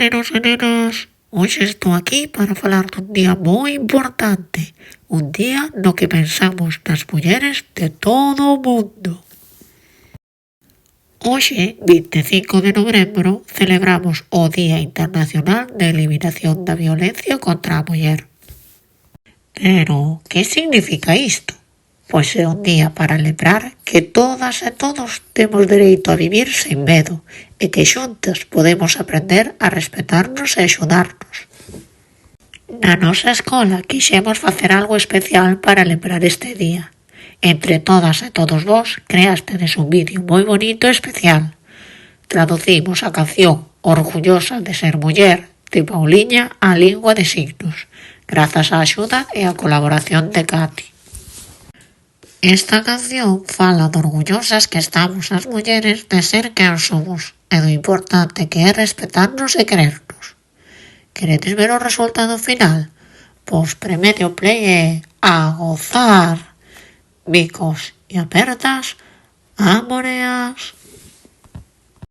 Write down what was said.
nenos e nenas. Hoxe estou aquí para falar dun día moi importante. Un día no que pensamos nas mulleres de todo o mundo. Hoxe, 25 de novembro, celebramos o Día Internacional de Eliminación da Violencia contra a Muller. Pero, que significa isto? Pois é un día para lembrar que todas e todos temos dereito a vivir sen medo e que xuntas podemos aprender a respetarnos e axudarnos. Na nosa escola quixemos facer algo especial para lembrar este día. Entre todas e todos vós creástedes un vídeo moi bonito e especial. Traducimos a canción Orgullosa de ser muller de Pauliña á lingua de signos, grazas á axuda e á colaboración de Katy. Esta canción fala do orgullosas que estamos as mulleres de ser quen somos e do importante que é respetarnos e querernos. Queredes ver o resultado final? Pois premede o play e a gozar. Bicos e apertas, amoreas.